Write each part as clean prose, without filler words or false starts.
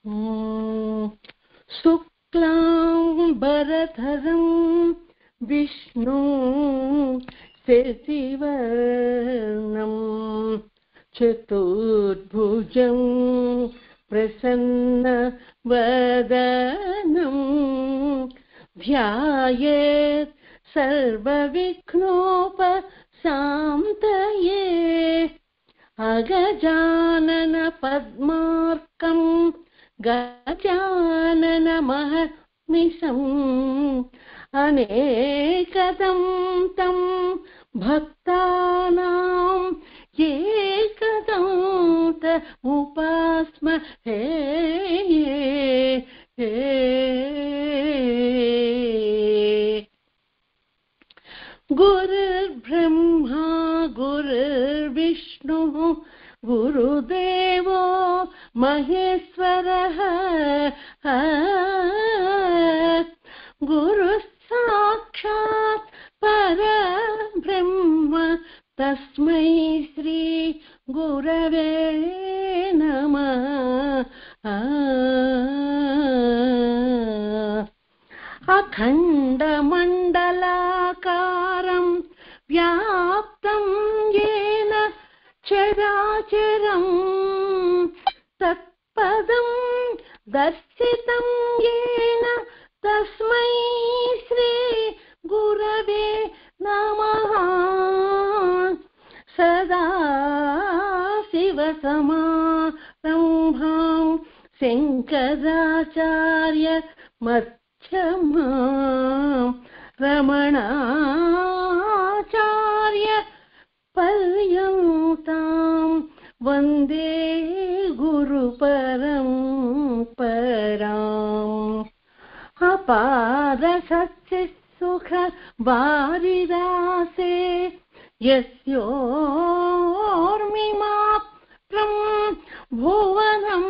शुक्लांबरधरं विष्णु शशिवर्णं चतुर्भुजं प्रसन्नवदनं ध्यायेत् सर्वविघ्नोपशान्तये अगजानन पद्मार्कं गजाननमहर्निशम् अनेकदं तं भक्तानां एकदन्त उपास्महे गुरुर्ब्रह्मा गुरुर्विष्णुः गुरुदेवो महेश्वरः गुरुः साक्षात् परब्रह्म तस्मै श्री गुरवे नमः। अखण्डमण्डलाकारं व्याप्तं येन चराचरं तत्पदं दर्शितं येन तस्मै श्री गुरवे नमः। सदा शिवसमारम्भां शङ्कराचार्य मध्यमां रमणाचार्य पर्यन्तां वन्दे गुरुपरम्पराम्। अपार सच्चित्सुख वारिदासे यस्योर्मिमात्रं भुवनं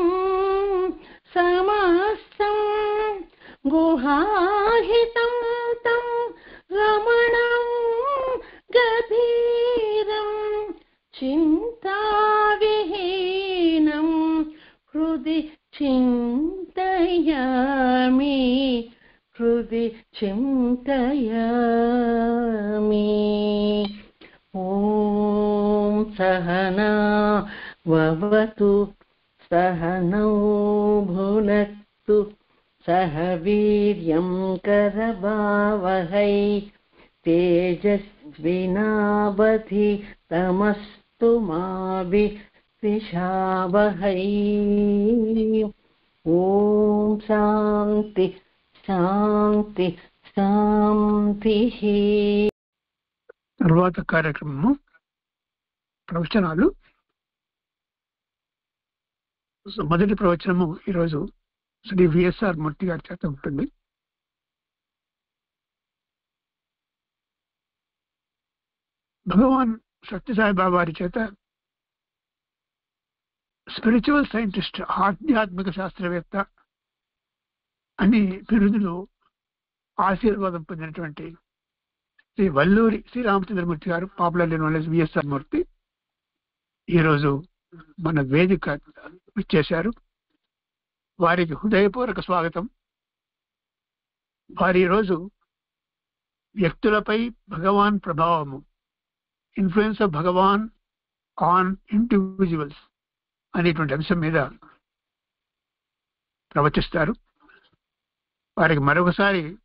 समस्तं गुहाहितं तं रमणं गभीरं चिन्ताविहीनं हृदि चिन्तयामि हृदि चिन्तयामि। ॐ सहना भवतु सहनौ भुनक्तु सह वीर्यं करवावहै तेजस्विनावधितमस्तु मा विद्विषावहै। ॐ शान्ति శాంతి శాంతి. తర్వాత కార్యక్రమము ప్రవచనాలు. మొదటి ప్రవచనము ఈరోజు శ్రీ విఎస్ఆర్ మూర్తి గారి చేత ఉంటుంది. భగవాన్ సత్యసాయి బాబా వారి చేత స్పిరిచువల్ సైంటిస్ట్, ఆధ్యాత్మిక శాస్త్రవేత్త అని బిరుదులు ఆశీర్వాదం పొందినటువంటి శ్రీ వల్లూరి శ్రీరామచంద్రమూర్తి గారు, పాపులర్లీ నోన్ యాజ్ విఎస్ఆర్ మూర్తి, ఈరోజు మన వేదిక ఇచ్చేశారు. వారికి హృదయపూర్వక స్వాగతం. వారి ఈరోజు వ్యక్తులపై భగవాన్ ప్రభావము, influence of Bhagavan on individuals అనేటువంటి అంశం మీద ప్రవచిస్తారు. వారికి మరొకసారి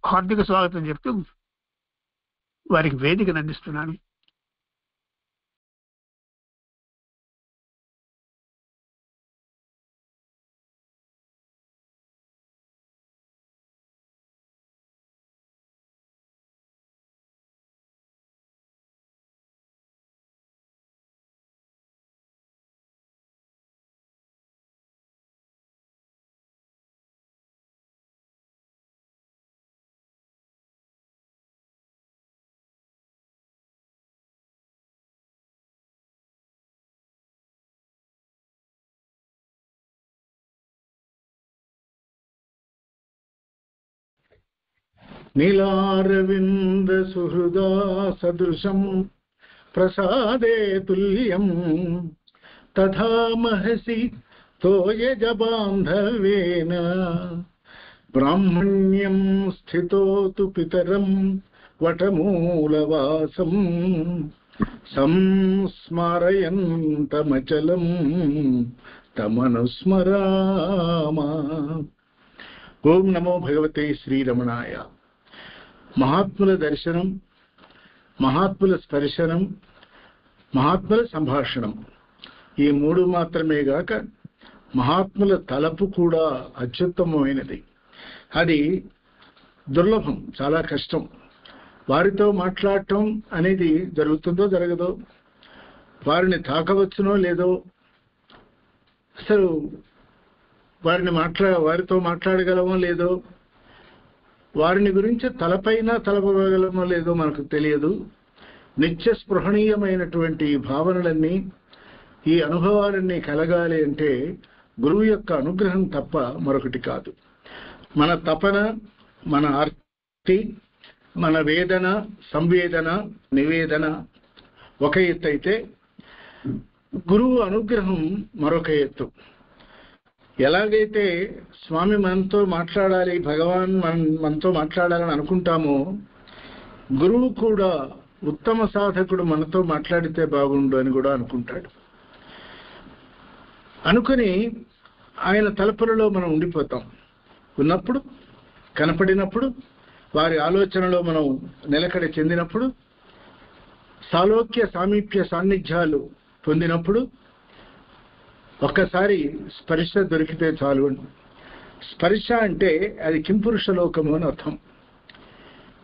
హార్దిక స్వాగతం చెప్తూ వారికి వేదికను అందిస్తున్నాను. नीलारविंद सुहृदा सदृशं प्रसादे तुल्यं तथा महसि స్తోయజ బాంధవేన బ్రాహ్మణ్యం స్థితోతు పితరం వటమూలవాసం సంస్మరయంతమచలం తమనుస్మరామా. ఓం నమో భగవతే శ్రీరమణాయ. మహాత్ముల దర్శనం, మహాత్ముల స్పర్శనం, మహాత్ముల సంభాషణం, ఈ మూడు మాత్రమే గాక మహాత్ముల తలపు కూడా అత్యుత్తమమైనది. అది దుర్లభం, చాలా కష్టం. వారితో మాట్లాడటం అనేది జరుగుతుందో జరగదో, వారిని తాకవచ్చునో లేదో, అసలు వారితో మాట్లాడగలమో లేదో, వారిని గురించి తలపైన తలపగలమో లేదో మనకు తెలియదు. నిత్య స్పృహణీయమైనటువంటి ఈ భావనలన్నీ, ఈ అనుభవాలన్నీ కలగాలి అంటే గురువు యొక్క అనుగ్రహం తప్ప మరొకటి కాదు. మన తపన, మన ఆర్తి, మన వేదన, సంవేదన, నివేదన ఒక ఎత్తు అయితే గురువు అనుగ్రహం మరొక ఎత్తు. ఎలాగైతే స్వామి మనతో మాట్లాడాలి, భగవాన్ మనతో మాట్లాడాలని అనుకుంటామో, గురువు కూడా ఉత్తమ సాధకుడు మనతో మాట్లాడితే బాగుండు అని కూడా అనుకుంటాడు. అనుకుని ఆయన తలపులలో మనం ఉండిపోతాం. ఉన్నప్పుడు, కనపడినప్పుడు, వారి ఆలోచనలో మనం నిలకడ చెందినప్పుడు, సాలోక్య సామీప్య సాన్నిధ్యాలు పొందినప్పుడు, ఒక్కసారి స్పర్శ దొరికితే చాలు. స్పర్శ అంటే అది కింపురుష లోకము అని అర్థం.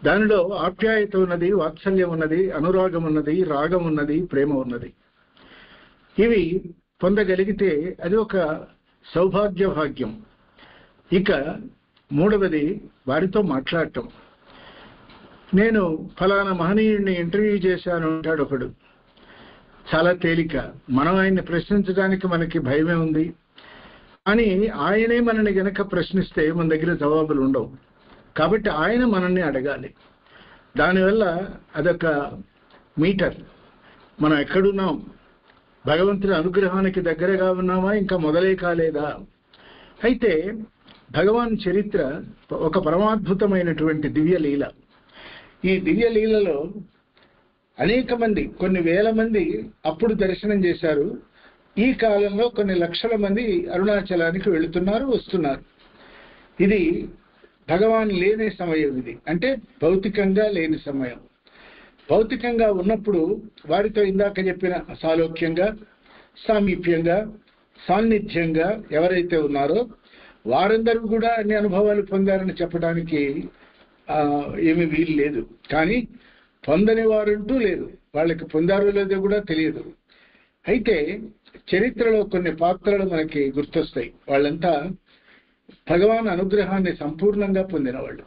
దానిలో ఆప్యాయత ఉన్నది, వాత్సల్యం ఉన్నది, అనురాగం ఉన్నది, రాగం ఉన్నది, ప్రేమ ఉన్నది. ఇవి పొందగలిగితే అది ఒక సౌభాగ్య భాగ్యం. ఇక మూడవది వారితో మాట్లాడటం. నేను ఫలానా మహనీయుడిని ఇంటర్వ్యూ చేశాను అంటాడు ఒకడు. చాలా తేలిక. మనం ఆయన్ని ప్రశ్నించడానికి మనకి భయమే ఉంది. అని ఆయనే మనని గనక ప్రశ్నిస్తే మన దగ్గర జవాబులు ఉండవు. కాబట్టి ఆయన మనల్ని అడగాలి. దానివల్ల అదొక మీటర్. మనం ఎక్కడున్నాం, భగవంతుని అనుగ్రహానికి దగ్గరగా ఉన్నామా, ఇంకా మొదలే కాలేదా? అయితే భగవాన్ చరిత్ర ఒక పరమాద్భుతమైనటువంటి దివ్యలీల. ఈ దివ్యలీలలో అనేక మంది, కొన్ని వేల మంది అప్పుడు దర్శనం చేశారు. ఈ కాలంలో కొన్ని లక్షల మంది అరుణాచలానికి వెళుతున్నారు, వస్తున్నారు. ఇది భగవాన్ లేని సమయం. ఇది అంటే భౌతికంగా లేని సమయం. భౌతికంగా ఉన్నప్పుడు వారితో ఇందాక చెప్పిన సాలోక్యంగా, సామీప్యంగా, సాన్నిధ్యంగా ఎవరైతే ఉన్నారో వారందరూ కూడా అన్ని అనుభవాలు పొందారని చెప్పడానికి ఏమీ వీలు లేదు. కానీ పొందని వారంటూ లేదు. వాళ్ళకి పొందారో లేదో కూడా తెలియదు. అయితే చరిత్రలో కొన్ని పాత్రలు మనకి గుర్తొస్తాయి. వాళ్ళంతా భగవాన్ అనుగ్రహాన్ని సంపూర్ణంగా పొందిన వాళ్ళు.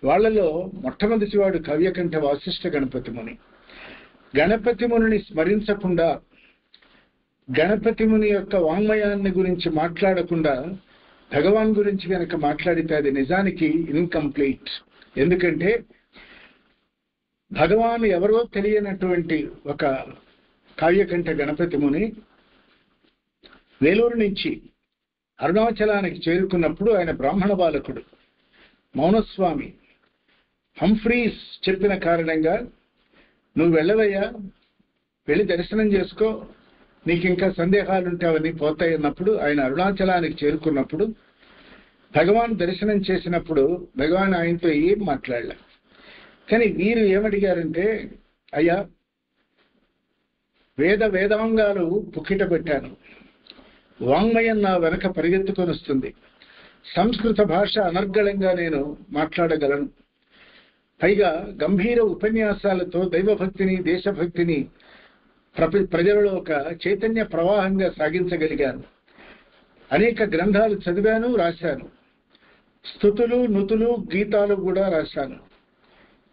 వాళ్ళలో మొట్టమొదటివాడు కవ్యకంఠ వాసిష్ఠ గణపతి ముని. గణపతి మునిని స్మరించకుండా, గణపతి ముని యొక్క వాంగ్మయాన్ని గురించి మాట్లాడకుండా భగవాన్ గురించి కనుక మాట్లాడితే అది నిజానికి ఇన్కంప్లీట్. ఎందుకంటే భగవాన్ ఎవరో తెలియనటువంటి ఒక కావ్యకంఠ గణపతి ముని వేలూరు నుంచి అరుణాచలానికి చేరుకున్నప్పుడు ఆయన బ్రాహ్మణ బాలకుడు, మౌనస్వామి. హంఫ్రీస్ చెప్పిన కారణంగా నువ్వు వెళ్ళవయ్యా, వెళ్ళి దర్శనం చేసుకో, నీకు ఇంకా సందేహాలు ఉంటావని పోతాయన్నప్పుడు ఆయన అరుణాచలానికి చేరుకున్నప్పుడు భగవాన్ దర్శనం చేసినప్పుడు భగవాన్ ఆయనతో ఏం మాట్లాడలే. కానీ వీరు ఏమడిగారంటే, అయ్యా వేదాంగాలు పుక్కిట పెట్టాను, వాంగ్మయం నా వెనక పరిగెత్తుకొని వస్తుంది, సంస్కృత భాష అనర్గళంగా నేను మాట్లాడగలను, పైగా గంభీర ఉపన్యాసాలతో దైవభక్తిని, దేశభక్తిని ప్రజలలో ఒక చైతన్య ప్రవాహంగా సాగించగలిగాను, అనేక గ్రంథాలు చదివాను, రాశాను, స్తుతులు, నుతులు, గీతాలు కూడా రాశాను.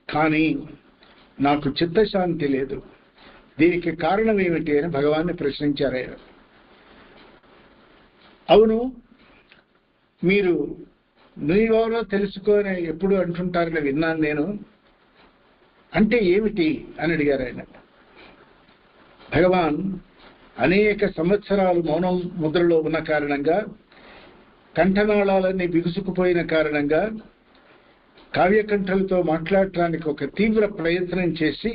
కానీ నాకు చిత్తశాంతి లేదు. దీనికి కారణం ఏమిటి అని భగవాన్ని ప్రశ్నించారు ఆయన. అవును, మీరు నువ్వెవరో తెలుసుకొని ఎప్పుడు అంటుంటారని విన్నాను నేను, అంటే ఏమిటి అని అడిగారు ఆయన. భగవాన్ అనేక సంవత్సరాలు మౌనం ముద్రలో ఉన్న కారణంగా, కంఠనాళాలన్నీ బిగుసుకుపోయిన కారణంగా కావ్యకంఠలతో మాట్లాడటానికి ఒక తీవ్ర ప్రయత్నం చేసి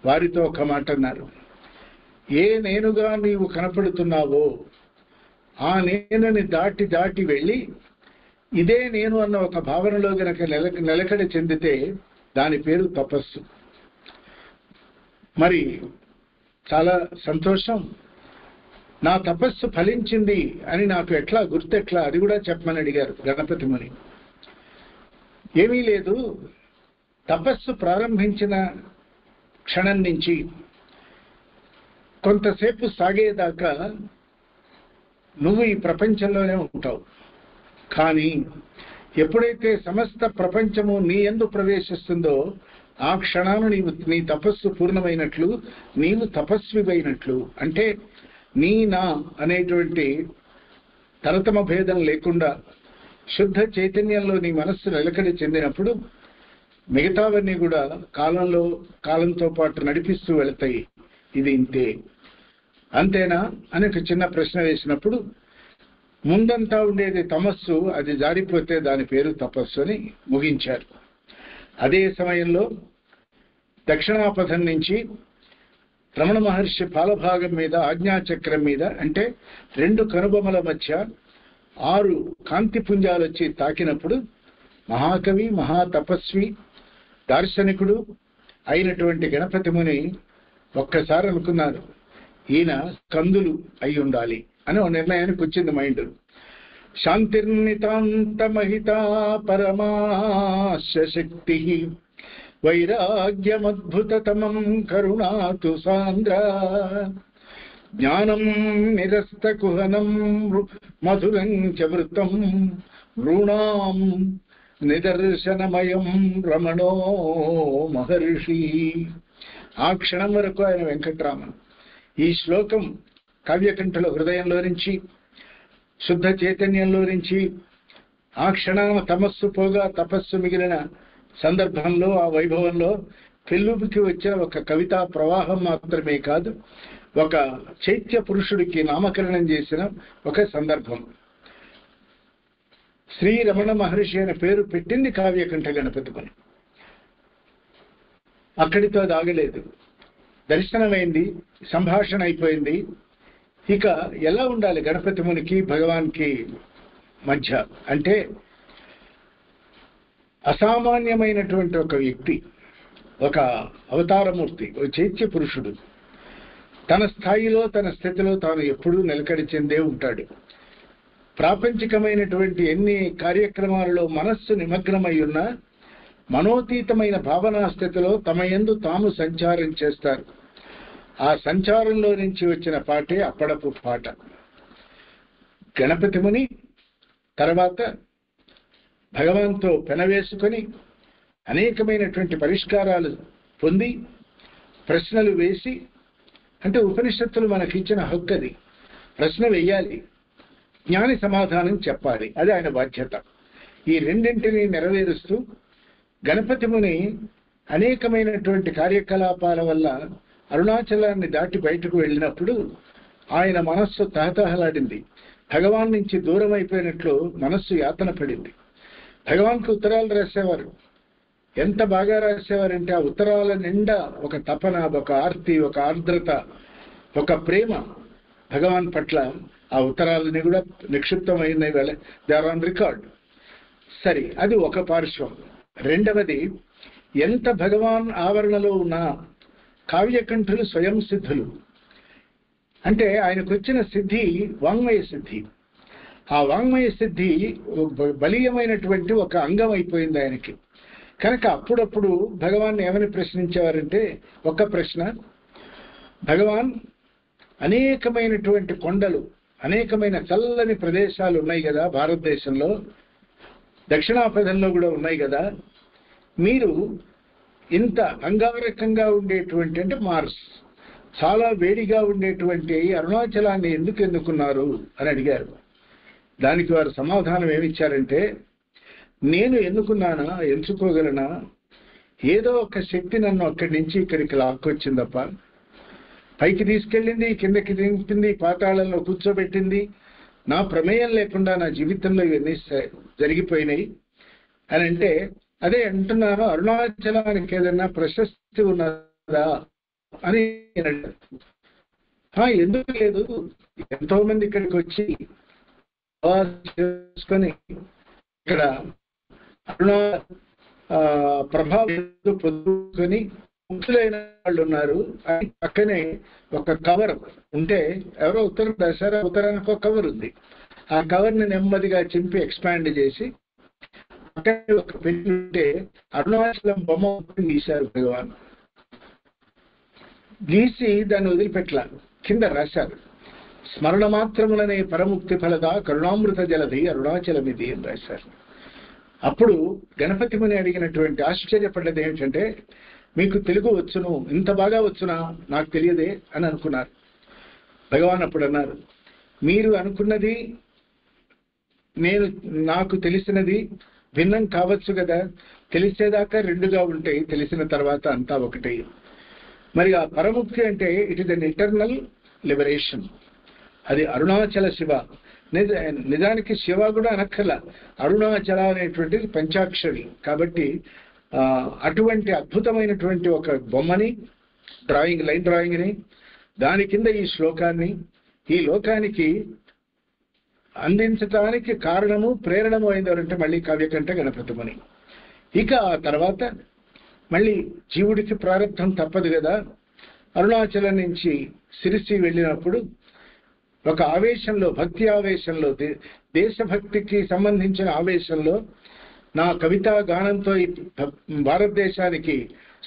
వారితో ఒక మాట అన్నారు. ఏ నేనుగా నీవు కనపడుతున్నావో ఆ నేనుని దాటి దాటి వెళ్ళి ఇదే నేను అన్న ఒక భావనలో గనక నిలకడ చెందితే దాని పేరు తపస్సు. మరి చాలా సంతోషం, నా తపస్సు ఫలించింది అని నాకు ఎట్లా గుర్తెట్లా అది కూడా చెప్పమని అడిగారు గణపతి ముని. ఏమీ లేదు, తపస్సు ప్రారంభించిన క్షణం నుంచి కొంతసేపు సాగేదాకా నువ్వు ఈ ప్రపంచంలోనే ఉంటావు. కానీ ఎప్పుడైతే సమస్త ప్రపంచము నీ యందు ప్రవేశిస్తుందో ఆ క్షణాను నీ తపస్సు పూర్ణమైనట్లు, నీవు తపస్వివైనట్లు. అంటే నీ నా అనేటువంటి తరతమ భేదం లేకుండా శుద్ధ చైతన్యంలో నీ మనస్సు నిలకడి చెందినప్పుడు మిగతావన్నీ కూడా కాలంతో పాటు నడిపిస్తూ వెళతాయి. ఇది ఇంతే, అంతేనా అని ఒక చిన్న ప్రశ్న వేసినప్పుడు ముందంతా ఉండేది తమస్సు, అది జారిపోతే దాని పేరు తపస్సు అని ముగించారు. అదే సమయంలో దక్షిణాపథం నుంచి రమణ మహర్షి పాలభాగం మీద, ఆజ్ఞాచక్రం మీద, అంటే 2 కనుబొమల మధ్య 6 కాంతిపుంజాలు వచ్చి తాకినప్పుడు మహాకవి, మహాతపస్వి, దార్శనికుడు అయినటువంటి గణపతి ముని ఒక్కసారి అనుకున్నారు, ఈయన కందులు అయి ఉండాలి అని ఒక నిర్ణయానికి వచ్చింది మైండ్. శాంతిర్నితాంతమహితా పరమాశ శక్తి వైరాగ్యమద్భుతతమం కరుణాతు సాంద్ర జ్ఞానం నిరస్తకుహనం మధురం చ వృత్తం ఋణాం నిదర్శనమయం రమణో మహర్షి. ఆ క్షణం వరకు ఆయన వెంకట్రామన్. ఈ శ్లోకం కావ్యకంఠుల హృదయంలో నుంచి, శుద్ధ చైతన్యంలో నుంచి ఆ క్షణాన తమస్సు పోగా తపస్సు మిగిలిన సందర్భంలో, ఆ వైభవంలో పెళ్ళుకి వచ్చిన ఒక కవితా ప్రవాహం మాత్రమే కాదు, ఒక చైత్య పురుషుడికి నామకరణం చేసిన ఒక సందర్భం. శ్రీ రమణ మహర్షి అనే పేరు పెట్టింది కావ్యకంఠ గణపతి ముని. అక్కడితో దాగలేదు, దర్శనమైంది, సంభాషణ అయిపోయింది. ఇక ఎలా ఉండాలి గణపతి మునికి భగవాన్కి మధ్య అంటే, అసామాన్యమైనటువంటి ఒక వ్యక్తి, ఒక అవతారమూర్తి, ఒక చైత్య పురుషుడు. తన స్థాయిలో, తన స్థితిలో తాను ఎప్పుడూ నిలకడి చెందే ఉంటాడు. ప్రాపంచికమైనటువంటి ఎన్ని కార్యక్రమాలలో మనస్సు నిమగ్నమై ఉన్నా మనోతీతమైన భావనా స్థితిలో తమ యందు తాము సంచారం చేస్తారు. ఆ సంచారంలో నుంచి వచ్చిన పాటే అప్పడపు పాట. గణపతి ముని తర్వాత భగవాన్తో పెనవేసుకొని అనేకమైనటువంటి పరిష్కారాలు పొంది, ప్రశ్నలు వేసి, అంటే ఉపనిషత్తులు మనకిచ్చిన హక్కు అది, ప్రశ్న వేయాలి, జ్ఞాని సమాధానం చెప్పాలి, అది ఆయన బాధ్యత. ఈ రెండింటినీ నెరవేరుస్తూ గణపతి ముని అనేకమైనటువంటి కార్యకలాపాల వల్ల అరుణాచలాన్ని దాటి బయటకు వెళ్ళినప్పుడు ఆయన మనస్సు తహతహలాడింది. భగవాన్ నుంచి దూరం అయిపోయినట్లు మనస్సు యాతన పడింది. భగవాన్కి ఉత్తరాలు రాసేవారు. ఎంత బాగా రాసేవారంటే ఆ ఉత్తరాల నిండా ఒక తపన, ఒక ఆర్తి, ఒక ఆర్ద్రత, ఒక ప్రేమ భగవాన్ పట్ల. ఆ ఉత్తరాలని కూడా నిక్షిప్తమైన దే ఆర్ ఆన్ రికార్డ్. సరే, అది ఒక పార్శ్వం. రెండవది, ఎంత భగవాన్ ఆవరణలో ఉన్న కావ్యకంఠులు స్వయం సిద్ధులు. అంటే ఆయనకు వచ్చిన సిద్ధి వాంగ్మయ సిద్ధి. ఆ వాంగ్మయ సిద్ధి బలీయమైనటువంటి ఒక అంగం అయిపోయింది ఆయనకి. కనుక అప్పుడప్పుడు భగవాన్ ఏమని ప్రశ్నించేవారంటే, ఒక్క ప్రశ్న, భగవాన్ అనేకమైనటువంటి కొండలు, అనేకమైన చల్లని ప్రదేశాలు ఉన్నాయి కదా భారతదేశంలో, దక్షిణాపథంలో కూడా ఉన్నాయి కదా, మీరు ఇంత అంగారకంగా ఉండేటువంటి, అంటే మార్స్ చాలా వేడిగా ఉండేటువంటి అరుణాచలాన్ని ఎందుకు ఎన్నుకున్నారు అని అడిగారు. దానికి వారు సమాధానం ఏమిచ్చారంటే, నేను ఎన్నుకున్నానా, ఎంచుకోగలనా, ఏదో ఒక శక్తి నన్ను అక్కడి నుంచి ఇక్కడికి లాక్కొచ్చిందప్ప. పైకి తీసుకెళ్ళింది, కిందకి దింపింది, పాతాళంలో కూర్చోబెట్టింది. నా ప్రమేయం లేకుండా నా జీవితంలో ఇవన్నీ జరిగిపోయినాయి అని అంటే, అదే అంటున్నాను, అరుణాచలానికి ఏదైనా ప్రశస్తి ఉన్నదా అని ఎందుకు లేదు? ఎంతో మంది ఇక్కడికి వచ్చి చేసుకొని ఇక్కడ అరుణ ప్రభావం పొందుకొని ముక్తులైన వాళ్ళు ఉన్నారు. అది పక్కనే ఒక కవర్ ఉంటే, ఎవరో ఉత్తరానికి ఒక కవర్ ఉంది. ఆ కవర్ ని నెమ్మదిగా చింపి ఎక్స్పాండ్ చేసి పక్కనే ఒక పెట్టి ఉంటే అరుణాచలం బొమ్మ గీశారు భగవాన్. గీసి దాన్ని వదిలిపెట్టలా, కింద రాశారు, స్మరణ మాత్రములనే పరముక్తి ఫలద కరుణామృత జలధి అరుణాచలమిది అని రాశారు. అప్పుడు గణపతి ముని అడిగినటువంటి ఆశ్చర్యపడ్డది ఏమిటంటే, మీకు తెలుగు వచ్చును, ఇంత బాగా వచ్చునా, నాకు తెలియదే అని అనుకున్నారు. భగవాన్ అప్పుడు అన్నారు, మీరు అనుకున్నది నాకు తెలిసినది భిన్నం కావచ్చు కదా, తెలిసేదాకా రెండుగా ఉంటాయి, తెలిసిన తర్వాత అంతా ఒకటే. మరి ఆ పరముక్తి అంటే it is an eternal liberation. అది అరుణాచల శివ. నిజానికి శివ కూడా అనక్కర్ల, అరుణాచల అనేటువంటిది పంచాక్షరి. కాబట్టి అటువంటి అద్భుతమైనటువంటి ఒక బొమ్మని లైన్ డ్రాయింగ్ని, దాని కింద ఈ శ్లోకాన్ని ఈ లోకానికి అందించడానికి కారణము ప్రేరణము అయిందంటే మళ్ళీ కావ్యకంఠ గణపతి ముని. ఇక ఆ తర్వాత మళ్ళీ జీవుడికి ప్రారంభం తప్పదు కదా. అరుణాచలం నుంచి సిరిసి వెళ్ళినప్పుడు ఒక ఆవేశంలో, భక్తి ఆవేశంలో, దేశభక్తికి సంబంధించిన ఆవేశంలో నా కవితా గానంతో ఈ భారతదేశానికి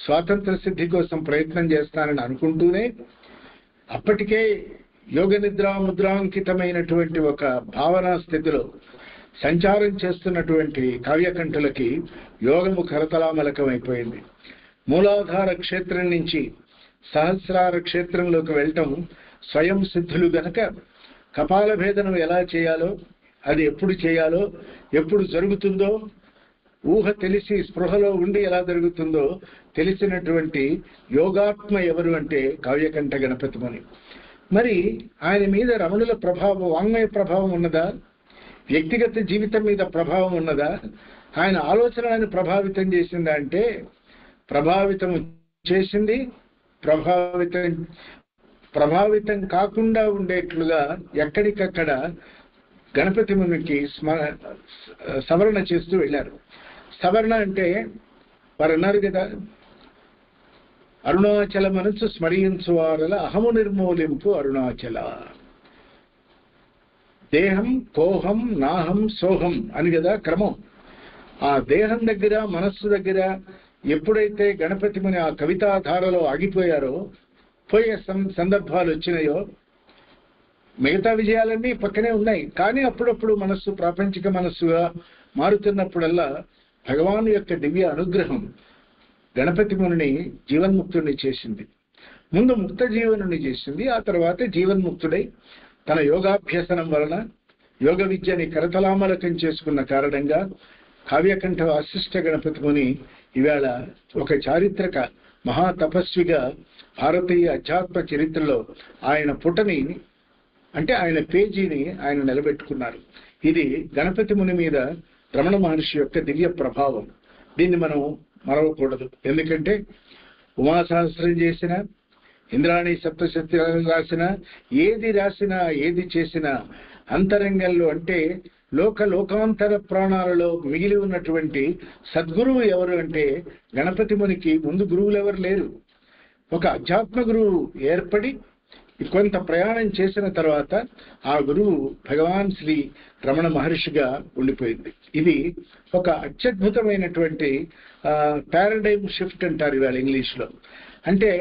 స్వాతంత్ర సిద్ధి కోసం ప్రయత్నం చేస్తానని అనుకుంటూనే అప్పటికే యోగ నిద్ర ముద్రాంకితమైనటువంటి ఒక భావనా స్థితిలో సంచారం చేస్తున్నటువంటి కావ్యకంఠులకి యోగము కరతలామలకం అయిపోయింది. మూలాధార క్షేత్రం నుంచి సహస్రార క్షేత్రంలోకి వెళ్ళటం స్వయం సిద్ధులు గనక కపాల భేదనం ఎలా చేయాలో, అది ఎప్పుడు చేయాలో, ఎప్పుడు జరుగుతుందో ఊహ తెలిసి స్పృహలో ఉండి ఎలా జరుగుతుందో తెలిసినటువంటి యోగాత్మ ఎవరు అంటే కావ్యకంఠ గణపతి ముని. మరి ఆయన మీద రమణుల ప్రభావం, వాంగ్మయ ప్రభావం ఉన్నదా? వ్యక్తిగత జీవితం మీద ప్రభావం ఉన్నదా? ఆయన ఆలోచనలను ప్రభావితం చేసిందా అంటే ప్రభావితం చేసింది. ప్రభావితం కాకుండా ఉండేట్లుగా ఎక్కడికక్కడ గణపతి మునికి సవరణ చేస్తూ వెళ్ళారు. సవరణ అంటే వారు అన్నారు కదా, అరుణాచల మనసు స్మరించు వారల అహము నిర్మూలింపు అరుణాచల. దేహం కోహం నాహం సోహం అని కదా క్రమం. ఆ దేహం దగ్గర, మనస్సు దగ్గర ఎప్పుడైతే గణపతి ముని ఆ కవితాధారలో ఆగిపోయారో, పోయే సందర్భాలు వచ్చినాయో, మిగతా విజయాలన్నీ పక్కనే ఉన్నాయి. కానీ అప్పుడప్పుడు మనస్సు ప్రాపంచిక మనస్సుగా మారుతున్నప్పుడల్లా భగవాను యొక్క దివ్య అనుగ్రహం గణపతి మునిని జీవన్ముక్తుడిని చేసింది. ముందు ముక్త జీవనుని చేసింది, ఆ తర్వాత జీవన్ముక్తుడై తన యోగాభ్యసనం వలన యోగ విద్యని కరతలామలకం చేసుకున్న కారణంగా కావ్యకంఠ వాసిష్ఠ గణపతి ముని ఇవాళ ఒక చారిత్రక మహాతపస్విగా భారతీయ అధ్యాత్మ చరిత్రలో ఆయన పుటని అంటే ఆయన పేజీని ఆయన నిలబెట్టుకున్నారు. ఇది గణపతి ముని మీద రమణ మహర్షి యొక్క దివ్య ప్రభావం. దీన్ని మనం మరవకూడదు. ఎందుకంటే ఉమాసహస్రం చేసిన, ఇంద్రాణి సప్తశతి రాసినా, ఏది రాసినా ఏది చేసినా అంతరంగంలో అంటే లోకాంతర ప్రాణాలలో మిగిలి ఉన్నటువంటి సద్గురువు ఎవరు అంటే గణపతి మునికి ముందు గురువులు ఎవరు లేరు. ఒక అధ్యాత్మ గురువు ఏర్పడి కొంత ప్రయాణం చేసిన తర్వాత ఆ గురువు భగవాన్ శ్రీ రమణ మహర్షిగా ఉండిపోయింది. ఇది ఒక అత్యద్భుతమైనటువంటి పారాడైమ్ షిఫ్ట్ అంటారు ఇవాళ ఇంగ్లీష్లో. అంటే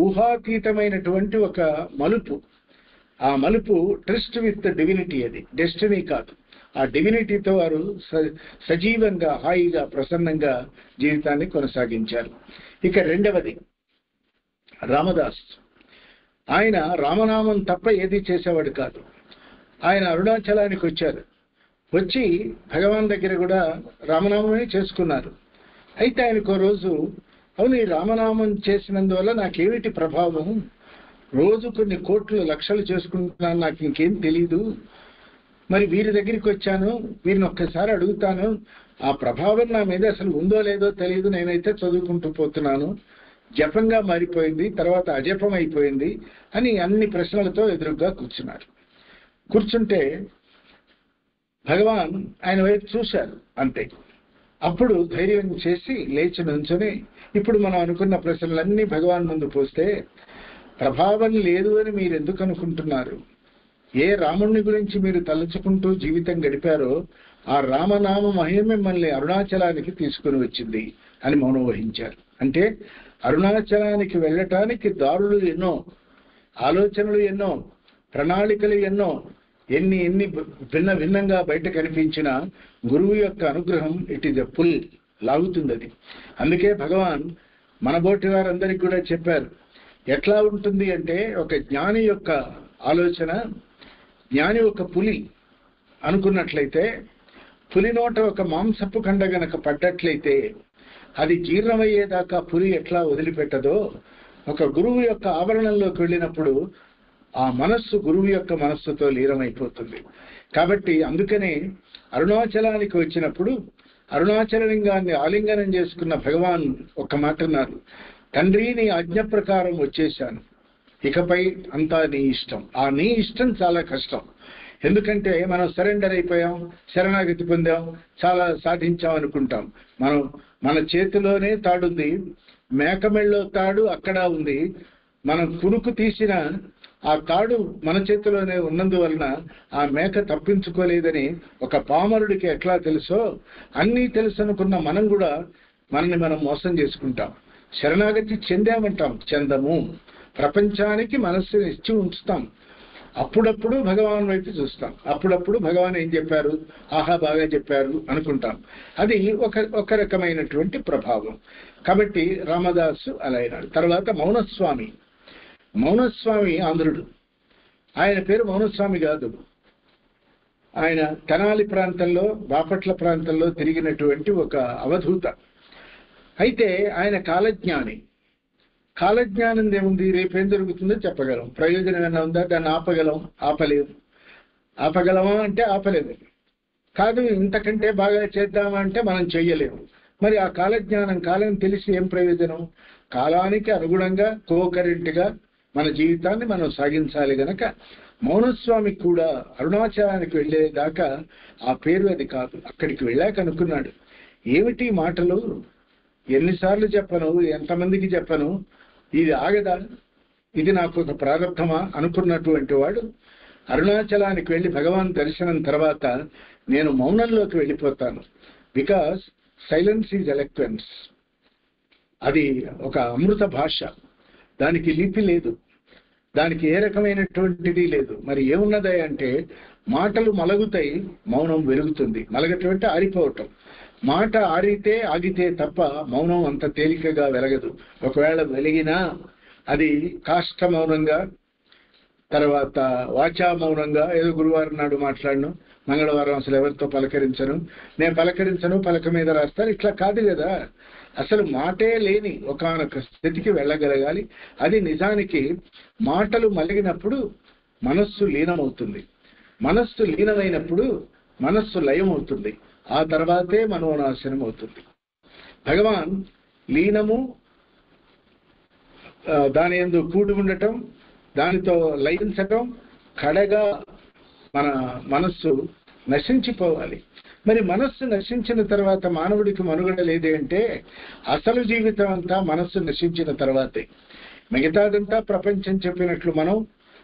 ఊహాతీతమైనటువంటి ఒక మలుపు. ఆ మలుపు ట్రిస్ట్ విత్ డివినిటీ, అది డెస్టినీ కాదు. ఆ డివినిటీతో వారు సజీవంగా, హాయిగా, ప్రసన్నంగా జీవితాన్ని కొనసాగించారు. ఇక రెండవది రామదాస్. ఆయన రామనామం తప్ప ఏది చేసేవాడు కాదు. ఆయన అరుణాచలానికి వచ్చారు. వచ్చి భగవాన్ దగ్గర కూడా రామనామమే చేసుకున్నారు. అయితే ఆయనకు రోజు, అవును ఈ రామనామం చేసినందువల్ల నాకేమిటి ప్రభావం, రోజు కొన్ని కోట్లు లక్షలు చేసుకుంటున్నాను, నాకు ఇంకేం తెలీదు, మరి వీరి దగ్గరికి వచ్చాను, వీరిని ఒక్కసారి అడుగుతాను, ఆ ప్రభావం నా మీద అసలు ఉందో లేదో తెలియదు, నేనైతే చదువుకుంటూ పోతున్నాను, జపంగా మారిపోయింది, తర్వాత అజపం అయిపోయింది అని అన్ని ప్రశ్నలతో ఎదురుగా కూర్చున్నారు. కూర్చుంటే భగవాన్ ఆయన వైపు చూశారు అంతే. అప్పుడు ధైర్యం చేసి లేచి నుంచొని, ఇప్పుడు మనం అనుకున్న ప్రశ్నలన్నీ భగవాన్ ముందు పోస్తే, ప్రభావం లేదు అని మీరు ఎందుకు అనుకుంటున్నారు? ఏ రాముణ్ణి గురించి మీరు తలుచుకుంటూ జీవితం గడిపారో ఆ రామనామ మహిమ మిమ్మల్ని అరుణాచలానికి తీసుకుని వచ్చింది అని మౌనం వహించారు. అంటే అరుణాచలానికి వెళ్ళటానికి దారులు ఎన్నో, ఆలోచనలు ఎన్నో, ప్రణాళికలు ఎన్నో, ఎన్ని భిన్నంగా బయట కనిపించిన గురువు యొక్క అనుగ్రహం ఇట్ ఈజ్ ఎ పుల్, లాగుతుంది అది. అందుకే భగవాన్ మనబోటి వారందరికీ కూడా చెప్పారు, ఎట్లా ఉంటుంది అంటే ఒక జ్ఞాని యొక్క ఆలోచన, జ్ఞాని ఒక పులి అనుకున్నట్లయితే, పులి నోట ఒక మాంసపు కండ గనక పడ్డట్లయితే అది జీర్ణమయ్యేదాకా పులి ఎట్లా వదిలిపెట్టదో, ఒక గురువు యొక్క ఆవరణంలోకి వెళ్ళినప్పుడు ఆ మనస్సు గురువు యొక్క మనస్సుతో లీనమైపోతుంది. కాబట్టి అందుకనే అరుణాచలానికి వచ్చినప్పుడు అరుణాచలలింగాన్ని ఆలింగనం చేసుకున్న భగవాన్ ఒక్క మాట అన్నారు, తండ్రి నీ ఆజ్ఞ ప్రకారం వచ్చేశాను, ఇకపై అంతా నీ ఇష్టం. ఆ నీ ఇష్టం చాలా కష్టం. ఎందుకంటే మనం సరెండర్ అయిపోయాం, శరణాగతి పొందాం, చాలా సాధించాం అనుకుంటాం. మన చేతిలోనే తాడుంది, మేకమెళ్ళలో తాడు అక్కడ ఉంది, మనం కునుకు తీసిన ఆ తాడు మన చేతిలోనే ఉన్నందువలన ఆ మేక తప్పించుకోలేదని ఒక పామరుడికి ఎట్లా తెలుసో, అన్నీ తెలుసు అనుకున్న మనం కూడా మనల్ని మనం మోసం చేసుకుంటాం. శరణాగతి చెందామంటాం, చెందము. ప్రపంచానికి మనస్సుని ఇచ్చి ఉంచుతాం. అప్పుడప్పుడు భగవాన్ వైపు చూస్తాం, అప్పుడప్పుడు భగవాన్ ఏం చెప్పారు, ఆహా బాగా చెప్పారు అనుకుంటాం. అది ఒక రకమైనటువంటి ప్రభావం. కాబట్టి రామదాసు అలా అయినాడు. తర్వాత మౌనస్వామి ఆంధ్రుడు. ఆయన పేరు మౌనస్వామి కాదు, ఆయన తెనాలి ప్రాంతంలో, బాపట్ల ప్రాంతంలో తిరిగినటువంటి ఒక అవధూత. అయితే ఆయన కాలజ్ఞాని. కాలజ్ఞానం ఏముంది, రేపేం జరుగుతుందో చెప్పగలం, ప్రయోజనం ఏమైనా ఉందా, దాన్ని ఆపగలమా అంటే ఆపలేము. కాదు ఇంతకంటే బాగా చేద్దామా అంటే మనం చెయ్యలేము. మరి ఆ కాలజ్ఞానం, కాలం తెలిసి ఏం ప్రయోజనం? కాలానికి అనుగుణంగా కోకరెంట్గా మన జీవితాన్ని మనం సాగించాలి గనక మౌనస్వామికి కూడా అరుణాచలానికి వెళ్ళేదాకా ఆ పేరు అది కాదు. అక్కడికి వెళ్ళాక అనుకున్నాడు, ఏమిటి మాటలు, ఎన్నిసార్లు చెప్పను, ఎంతమందికి చెప్పను, ఇది ఆగదా, ఇది నాకు ఒక ప్రారంభమా అనుకున్నటువంటి వాడు అరుణాచలానికి వెళ్ళి భగవాన్ దర్శనం తర్వాత నేను మౌనంలోకి వెళ్ళిపోతాను. Because silence is ఎలక్వెన్స్. అది ఒక అమృత భాష, దానికి లిపి లేదు, దానికి ఏ రకమైనటువంటిది లేదు. మరి ఏమున్నది అంటే మాటలు మలగుతాయి, మౌనం వెలుగుతుంది. మలగటం అంటే ఆరిపోవటం. మాట ఆగితే తప్ప మౌనం అంత తేలికగా వెలగదు. ఒకవేళ వెలిగినా అది కాష్ట మౌనంగా, తర్వాత వాచా మౌనంగా, ఏదో గురువారం నాడు మాట్లాడను, మంగళవారం అసలు ఎవరితో పలకరించను, నేను పలకరించను, పలక మీద రాస్తాను, ఇట్లా కాదు కదా. అసలు మాటే లేని ఒకానొక స్థితికి వెళ్ళగలగాలి. అది నిజానికి మాటలు మలిగినప్పుడు మనస్సు లీనమవుతుంది, మనస్సు లీనమైనప్పుడు మనస్సు లయమవుతుంది, ఆ తర్వాతే మనోనాశనం అవుతుంది. భగవాన్ లీనము, దాని యందు కూడి ఉండటం, దానితో లయించటం, కడగా మన మనస్సు నశించిపోవాలి. మరి మనస్సు నశించిన తర్వాత మానవుడికి మనుగడ లేదే అంటే అసలు జీవితం అంతా మనస్సు నశించిన తర్వాతే. మిగతాదంతా ప్రపంచం చెప్పినట్లు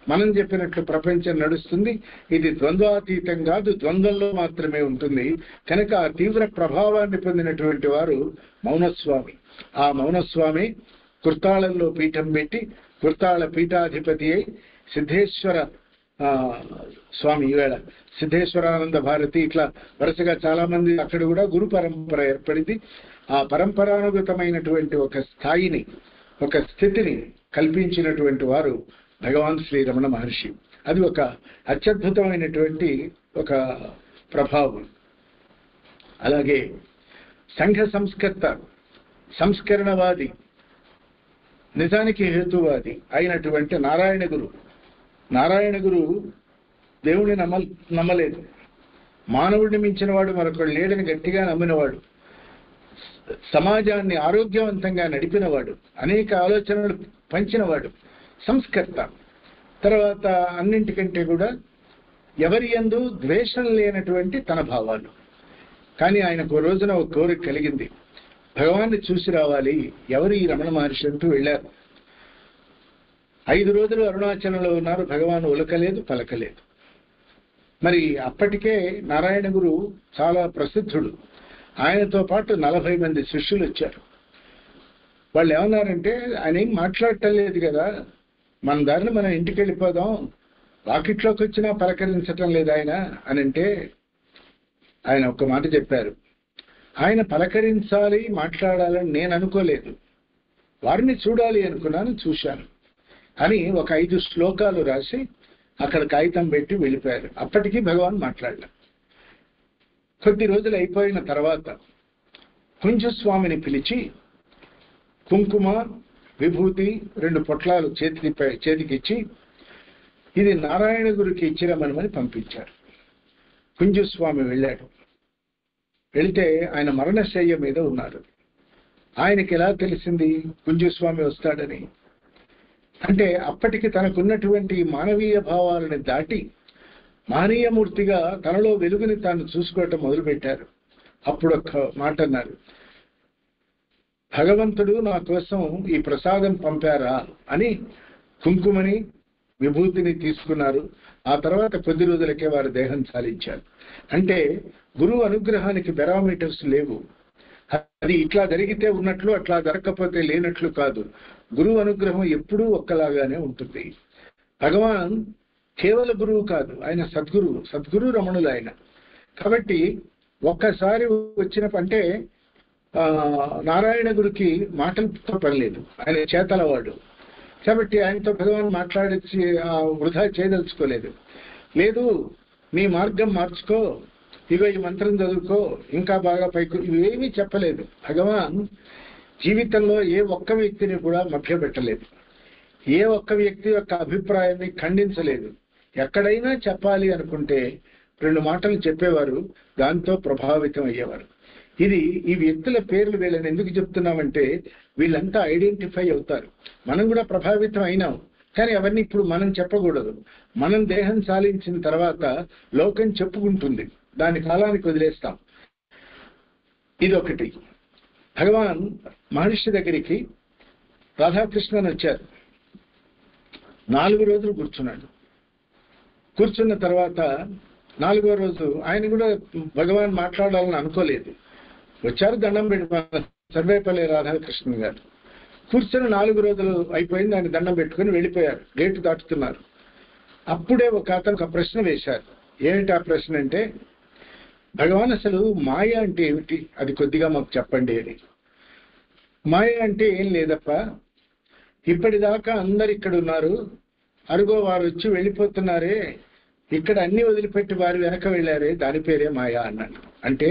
మనం చెప్పినట్లు ప్రపంచం నడుస్తుంది. ఇది ద్వంద్వాతీతం కాదు, ద్వంద్వంలో మాత్రమే ఉంటుంది. కనుక ఆ తీవ్ర ప్రభావాన్ని పొందినటువంటి వారు మౌనస్వామి. ఆ మౌనస్వామి కుర్తాళంలో పీఠం పెట్టి, కుర్తాళ పీఠాధిపతి అయి సిద్ధేశ్వర స్వామి, ఈవేళ సిద్ధేశ్వరానంద భారతి, ఇట్లా వరుసగా చాలా మంది అక్కడ కూడా గురు పరంపర ఏర్పడింది. ఆ పరంపరానుగతమైనటువంటి ఒక స్థాయిని, ఒక స్థితిని కల్పించినటువంటి వారు భగవాన్ శ్రీ రమణ మహర్షి. అది ఒక అత్యద్భుతమైనటువంటి ఒక ప్రభావం. అలాగే సంఘ సంస్కర్త, సంస్కరణవాది నిజానికి హేతువాది అయినటువంటి నారాయణ గురు దేవుడిని నమ్మలేదు. మానవుడిని మించిన వాడు మరొకడు లేడని గట్టిగా నమ్మినవాడు, సమాజాన్ని ఆరోగ్యవంతంగా నడిపినవాడు, అనేక ఆలోచనలు పంచినవాడు, సంస్కర్త. తర్వాత అన్నింటికంటే కూడా ఎవరి యందు ద్వేషం లేనటువంటి తన భావాలు. కానీ ఆయనకు రోజున ఒక కోరిక కలిగింది, భగవాన్ని చూసి రావాలి. ఎవరు ఈ రమణ మహర్షి అంటూ వెళ్ళారు. 5 రోజులు అరుణాచలంలో ఉన్నారు. భగవాన్ ఉలకలేదు, పలకలేదు. మరి అప్పటికే నారాయణ గురు చాలా ప్రసిద్ధుడు. ఆయనతో పాటు 40 మంది శిష్యులు వచ్చారు. వాళ్ళు ఏమన్నారంటే, ఆయన ఏం మాట్లాడటం లేదు కదా, మన దారిని మనం ఇంటికి వెళ్ళిపోదాం, వాకిట్లోకి వచ్చినా పలకరించటం లేదు ఆయన అని అంటే, ఆయన ఒక్క మాట చెప్పారు, ఆయన పలకరించాలి, మాట్లాడాలని నేను అనుకోలేదు, వారిని చూడాలి అనుకున్నాను, చూశాను అని ఒక 5 శ్లోకాలు రాసి అక్కడ కాగితం పెట్టి వెళ్ళిపోయారు. అప్పటికీ భగవాన్ మాట్లాడలేదు. కొద్ది రోజులు అయిపోయిన తర్వాత కుంజస్వామిని పిలిచి కుంకుమ, విభూతి 2 పొట్లాలు చేతికిచ్చి ఇది నారాయణ గురికి ఇచ్చిరమని పంపించారు. కుంజస్వామి వెళ్ళాడు. వెళితే ఆయన మరణశయ్య మీద ఉన్నారు. ఆయనకి ఎలా తెలిసింది కుంజస్వామి వస్తాడని? అంటే అప్పటికి తనకున్నటువంటి మానవీయ భావాలని దాటి మహనీయమూర్తిగా తనలో వెలుగుని తాను చూసుకోవటం మొదలుపెట్టారు. అప్పుడు ఒక్క మాట అన్నారు, భగవంతుడు నా కోసం ఈ ప్రసాదం పంపారా అని కుంకుమని, విభూతిని తీసుకున్నారు. ఆ తర్వాత కొద్ది రోజులకే వారు దేహం చాలించారు. అంటే గురువు అనుగ్రహానికి పారామీటర్స్ లేవు. అది ఇట్లా జరిగితే ఉన్నట్లు, అట్లా జరగకపోతే లేనట్లు కాదు. గురువు అనుగ్రహం ఎప్పుడూ ఒక్కలాగానే ఉంటుంది. భగవాన్ కేవల గురువు కాదు, ఆయన సద్గురు రమణులు ఆయన. కాబట్టి ఒక్కసారి వచ్చిన అంటే నారాయణ గురికి మాటలతో పనిలేదు, ఆయన చేతలవాడు. కాబట్టి ఆయనతో భగవాన్ మాట్లాడించి వృధా చేయదలుచుకోలేదు. లేదు, నీ మార్గం మార్చుకో, ఇగో ఈ మంత్రం చదువుకో, ఇంకా బాగా పైకు, ఇవేమీ చెప్పలేదు. భగవాన్ జీవితంలో ఏ ఒక్క వ్యక్తిని కూడా మభ్యపెట్టలేదు, ఏ ఒక్క వ్యక్తి యొక్క అభిప్రాయాన్ని ఖండించలేదు. ఎక్కడైనా చెప్పాలి అనుకుంటే 2 మాటలు చెప్పేవారు, దాంతో ప్రభావితం అయ్యేవారు. ఈ వ్యక్తుల పేర్లు వీళ్ళని ఎందుకు చెప్తున్నామంటే, వీళ్ళంతా ఐడెంటిఫై అవుతారు. మనం కూడా ప్రభావితం అయినాం, కానీ అవన్నీ ఇప్పుడు మనం చెప్పకూడదు. మనం దేహం సాలించిన తర్వాత లోకం చెప్పుకుంటుంది, దాని కాలానికి వదిలేస్తాం. ఇదొకటి. భగవాన్ మహర్షి దగ్గరికి రాధాకృష్ణన్ వచ్చారు. 4 రోజులు కూర్చున్నాడు. కూర్చున్న తర్వాత 4వ రోజు ఆయన కూడా భగవాన్ మాట్లాడాలని అనుకోలేదు. వచ్చారు, దండం పెట్టి, సర్వేపల్లి రాధాకృష్ణన్ గారు కూర్చొని 4 రోజులు అయిపోయింది. ఆయన దండం పెట్టుకుని వెళ్ళిపోయారు. గేటు దాటుతున్నారు. అప్పుడే అతను ఒక ప్రశ్న వేశారు. ఏమిటి ఆ ప్రశ్న అంటే, భగవాన్ అసలు మాయ అంటే ఏమిటి, అది కొద్దిగా మాకు చెప్పండి అని. మాయ అంటే ఏం లేదప్ప, ఇప్పటిదాకా అందరు ఇక్కడ ఉన్నారు, అరుగో వారు వచ్చి వెళ్ళిపోతున్నారే, ఇక్కడ అన్ని వదిలిపెట్టి వారు వెనక వెళ్ళారే, దాని పేరే మాయ అన్నాడు. అంటే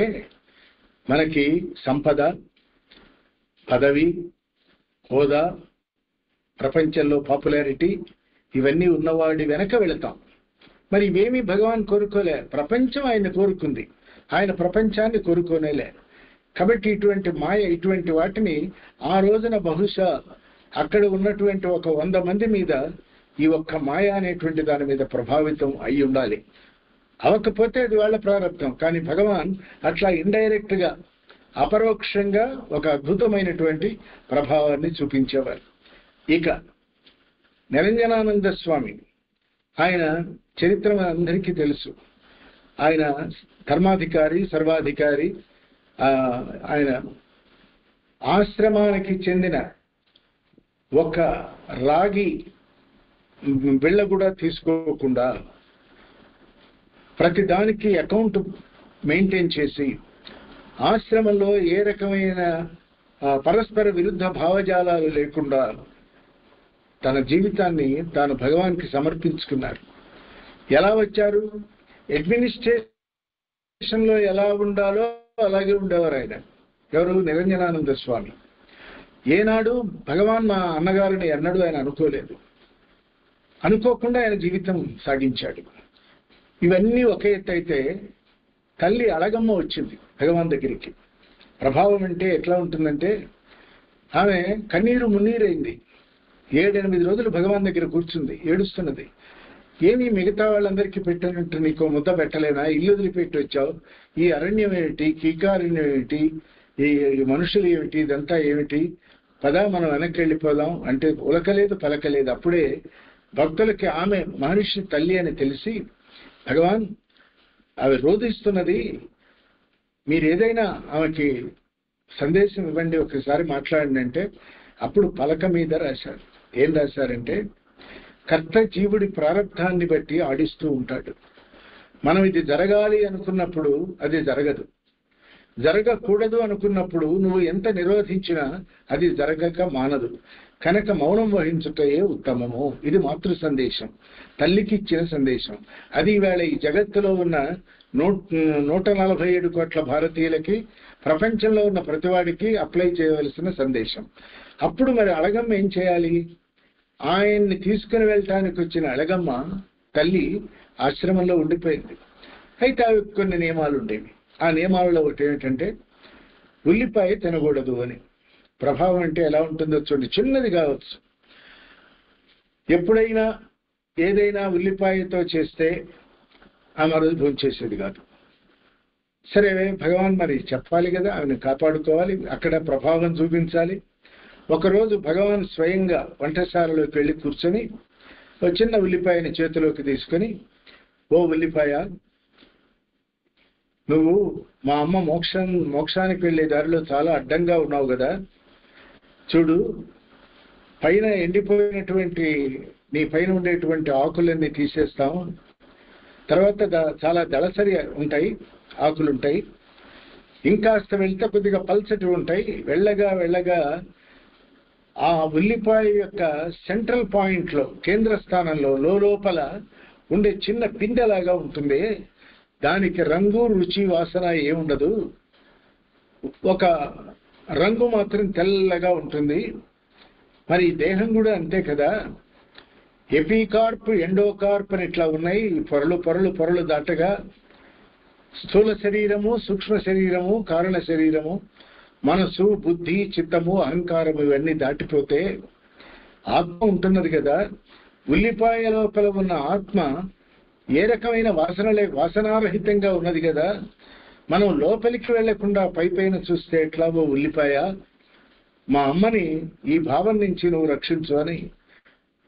మనకి సంపద, పదవి, హోదా, ప్రపంచంలో పాపులారిటీ, ఇవన్నీ ఉన్నవాడి వెనక వెళతాం. మరి ఇవేమీ భగవాన్ కోరుకోలే, ప్రపంచం ఆయన కోరుకుంది, ఆయన ప్రపంచాన్ని కోరుకోనేలే. కాబట్టి ఇటువంటి మాయ, ఇటువంటి వాటిని ఆ రోజున బహుశా అక్కడ ఉన్నటువంటి ఒక 100 మంది మీద ఈ ఒక్క మాయ అనేటువంటి దాని మీద ప్రభావితం అయి ఉండాలి. అవకపోతే అది వాళ్ళ ప్రారంభం. కానీ భగవాన్ అట్లా ఇండైరెక్ట్ గా, అపరోక్షంగా ఒక అద్భుతమైనటువంటి ప్రభావాన్ని చూపించేవారు. ఇక నిరంజనానంద స్వామి, ఆయన చరిత్ర అందరికీ తెలుసు. ఆయన ధర్మాధికారి, సర్వాధికారి. ఆయన ఆశ్రమానికి చెందిన ఒక రాగి బిళ్ళ కూడా తీసుకోకుండా ప్రతి దానికి అకౌంట్ మెయింటైన్ చేసి, ఆశ్రమంలో ఏ రకమైన పరస్పర విరుద్ధ భావజాలాలు లేకుండా తన జీవితాన్ని తాను భగవాన్కి సమర్పించుకున్నారు. ఎలా వచ్చారు? అడ్మినిస్ట్రేషన్లో ఎలా ఉండాలో అలాగే ఉండేవారు ఆయన. ఎవరు? నిరంజనానంద స్వామి. ఏనాడు భగవాన్ మా అన్నగారిని ఎన్నడూ ఆయన అనుకోలేదు. అనుకోకుండా ఆయన జీవితం సాగించాడు. ఇవన్నీ ఒక ఎత్తు అయితే తల్లి అళగమ్మ వచ్చింది భగవాన్ దగ్గరికి. ప్రభావం అంటే ఎట్లా ఉంటుందంటే ఆమె కన్నీరు మున్నీరైంది. 7-8 రోజులు భగవాన్ దగ్గర కూర్చుంది, ఏడుస్తున్నది. ఏమి మిగతా వాళ్ళందరికీ పెట్టినట్టు నీకు ముద్ద పెట్టలేనా? ఇల్లు వదిలిపెట్టి వచ్చావు, ఈ అరణ్యం ఏమిటి, కీకారణ్యం ఏమిటి, ఈ మనుషులు ఏమిటి, ఇదంతా ఏమిటి, పదా మనం వెనక్కి వెళ్ళిపోదాం అంటే ఉలకలేదు పలకలేదు. అప్పుడే భక్తులకి ఆమె మహర్షి తల్లి అని తెలిసి, భగవాన్ ఆమె రోధిస్తున్నది, మీరు ఏదైనా ఆమెకి సందేశం ఇవ్వండి, ఒకసారి మాట్లాడండి అంటే అప్పుడు పలక మీద రాశారు. ఏం రాశారంటే, కర్త జీవుడి ప్రారంధాన్ని బట్టి ఆడిస్తూ ఉంటాడు. మనం ఇది జరగాలి అనుకున్నప్పుడు అది జరగదు, జరగకూడదు అనుకున్నప్పుడు నువ్వు ఎంత నిరోధించినా అది జరగక మానదు. కనుక మౌనం వహించుటయే ఉత్తమము. ఇది మాతృ సందేశం, తల్లికి ఇచ్చిన సందేశం. అది ఈవేళ ఈ జగత్తులో ఉన్న 147 కోట్ల భారతీయులకి, ప్రపంచంలో ఉన్న ప్రతివాడికి అప్లై చేయవలసిన సందేశం. అప్పుడు మరి అళగమ్మ ఏం చేయాలి? ఆయన్ని తీసుకుని వెళ్ళటానికి వచ్చిన అళగమ్మ తల్లి ఆశ్రమంలో ఉండిపోయింది. అయితే అవి కొన్ని నియమాలు ఉండేవి. ఆ నియమాలలో ఒకటి ఏమిటంటే ఉల్లిపాయ తినకూడదు అని. ప్రభావం అంటే ఎలా ఉంటుందో చూడండి, చిన్నది కావచ్చు. ఎప్పుడైనా ఏదైనా ఉల్లిపాయతో చేస్తే ఆమె రోజు భోంచేసేది కాదు. సరే భగవాన్ మరి చెప్పాలి కదా, ఆమెను కాపాడుకోవాలి, అక్కడ ప్రభావం చూపించాలి. ఒకరోజు భగవాన్ స్వయంగా వంటశాలలోకి వెళ్ళి కూర్చొని ఒక చిన్న ఉల్లిపాయని చేతిలోకి తీసుకొని, ఓ ఉల్లిపాయ, నువ్వు మా అమ్మ మోక్షానికి వెళ్ళే దారిలో చాలా అడ్డంగా ఉన్నావు కదా, చూడు పైన ఎండిపోయినటువంటి నీ పైన ఉండేటువంటి ఆకులన్నీ తీసేస్తాం, తర్వాత చాలా దళసరి ఉంటాయి, ఆకులు ఉంటాయి, ఇంకాస్త వెళ్తే కొద్దిగా పల్చటి ఉంటాయి. వెళ్ళగా వెళ్ళగా ఆ ఉల్లిపాయ యొక్క సెంట్రల్ పాయింట్లో, కేంద్ర స్థానంలో లోపల ఉండే చిన్న పిందెలాగా ఉంటుంది. దానికి రంగు రుచి వాసన ఏముండదు, ఒక రంగు మాత్రం తెల్లగా ఉంటుంది. మరి దేహం కూడా అంతే కదా, ఎపికార్ప్ ఎండోకార్ప్ అని ఇట్లా ఉన్నాయి. పొరలు పొరలు పొరలు దాటగా స్థూల శరీరము, సూక్ష్మ శరీరము, కారణ శరీరము, మనసు, బుద్ధి, చిత్తము, అహంకారము ఇవన్నీ దాటిపోతే ఆత్మ ఉంటున్నది కదా. ఉల్లిపాయ లోపల ఉన్న ఆత్మ ఏ రకమైన వాసనారహితంగా ఉన్నది కదా. మనం లోపలికి వెళ్లకుండా పైపైన చూస్తే ఎట్లాగో ఉల్లిపాయ, మా అమ్మని ఈ భావం నుంచి నువ్వు రక్షించు అని